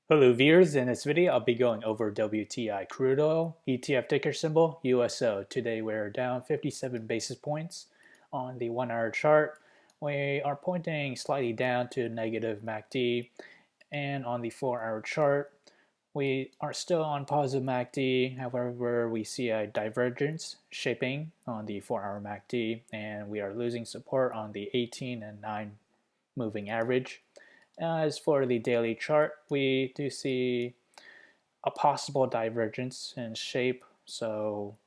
Hello viewers, in this video I'll be going over WTI crude oil, ETF ticker symbol USO. Today we're down 57 basis points on the 1 hour chart. We are pointing slightly down to negative MACD, and on the 4 hour chart we are still on positive MACD. However, we see a divergence shaping on the 4 hour MACD, and we are losing support on the 18 and 9 moving average. As for the daily chart, we do see a possible divergence in shape. So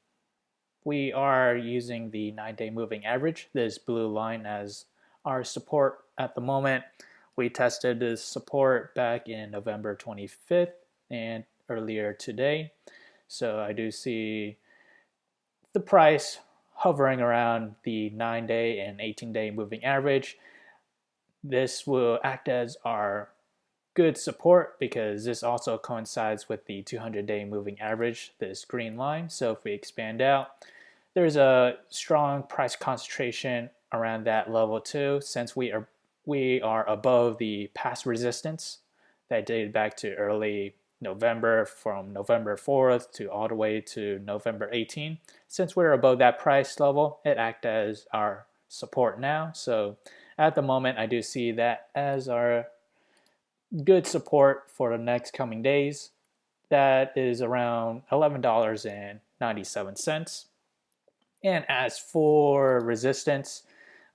we are using the 9-day moving average, this blue line, as our support at the moment. We tested this support back in November 25th and earlier today. So I do see the price hovering around the 9-day and 18-day moving average. This will act as our good support because this also coincides with the 200-day moving average, this green line. So if we expand out, there's a strong price concentration around that level too, since we are above the past resistance that dated back to early November, from November 4th to all the way to November 18th. Since we're above that price level, it acts as our support now. So at the moment, I do see that as our good support for the next coming days. That is around $11.97. And as for resistance,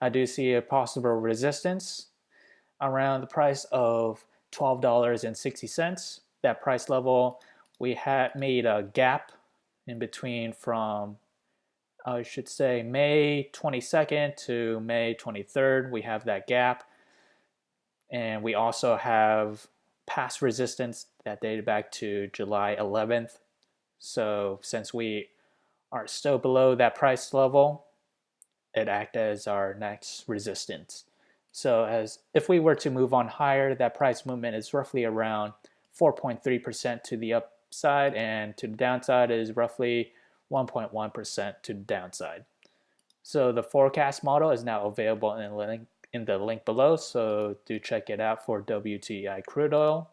I do see a possible resistance around the price of $12.60. That price level, we had made a gap in between from, I should say, May 22nd to May 23rd. We have that gap. And we also have past resistance that dated back to July 11th. So since we are still below that price level, it acts as our next resistance. So as if we were to move on higher, that price movement is roughly around 4.3% to the upside, and to the downside is roughly 1.1% to the downside. So the forecast model is now available in the link below, so do check it out for WTI crude oil.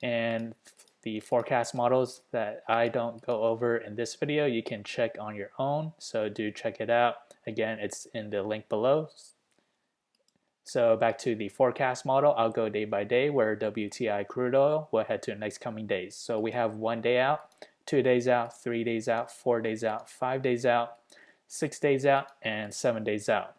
And the forecast models that I don't go over in this video, you can check on your own, so do check it out. Again, it's in the link below. So back to the forecast model, I'll go day by day where WTI crude oil will head to the next coming days. So we have 1 day out, 2 days out, 3 days out, 4 days out, 5 days out, 6 days out, and 7 days out.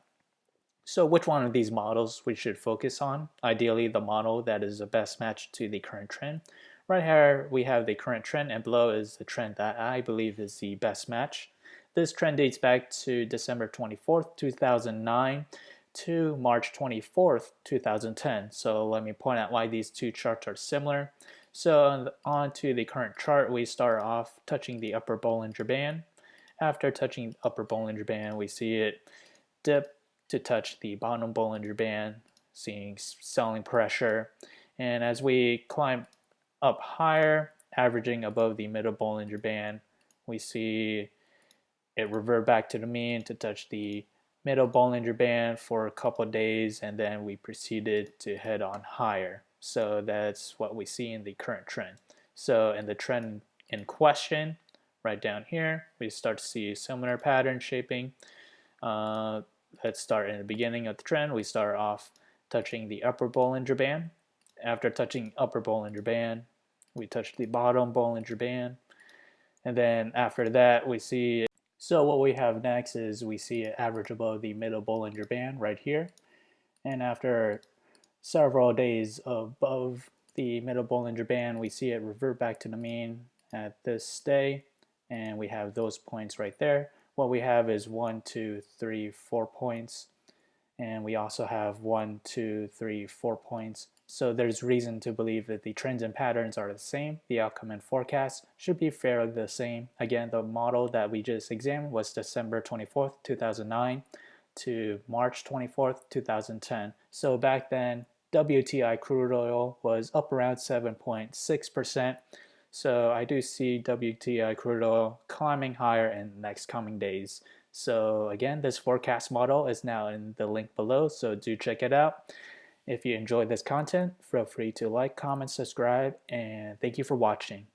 So which one of these models we should focus on? Ideally, the model that is the best match to the current trend. Right here, we have the current trend, and below is the trend that I believe is the best match. This trend dates back to December 24th, 2009 to March 24th, 2010. So let me point out why these two charts are similar. So on to the current chart, we start off touching the upper Bollinger Band. After touching the upper Bollinger Band, we see it dip to touch the bottom Bollinger Band, seeing selling pressure. And as we climb up higher, averaging above the middle Bollinger Band, we see it revert back to the mean to touch the middle Bollinger Band for a couple of days, and then we proceeded to head on higher. So that's what we see in the current trend. So in the trend in question, right down here, we start to see a similar pattern shaping. Let's start in the beginning of the trend. We start off touching the upper Bollinger Band. After touching upper Bollinger Band, we touch the bottom Bollinger Band. And then after that, we see, so what we have next is we see an average above the middle Bollinger Band right here. And after several days above the middle Bollinger Band, we see it revert back to the mean at this day. And we have those points right there. What we have is 1, 2, 3, 4 points, and we also have 1, 2, 3, 4 points. So there's reason to believe that the trends and patterns are the same. The outcome and forecast should be fairly the same. Again, the model that we just examined was December 24th, 2009 to March 24th, 2010. So back then, WTI crude oil was up around 7.6%. So I do see WTI crude oil climbing higher in the next coming days. So again, this forecast model is now in the link below, so do check it out. If you enjoyed this content, feel free to like, comment, subscribe, and thank you for watching.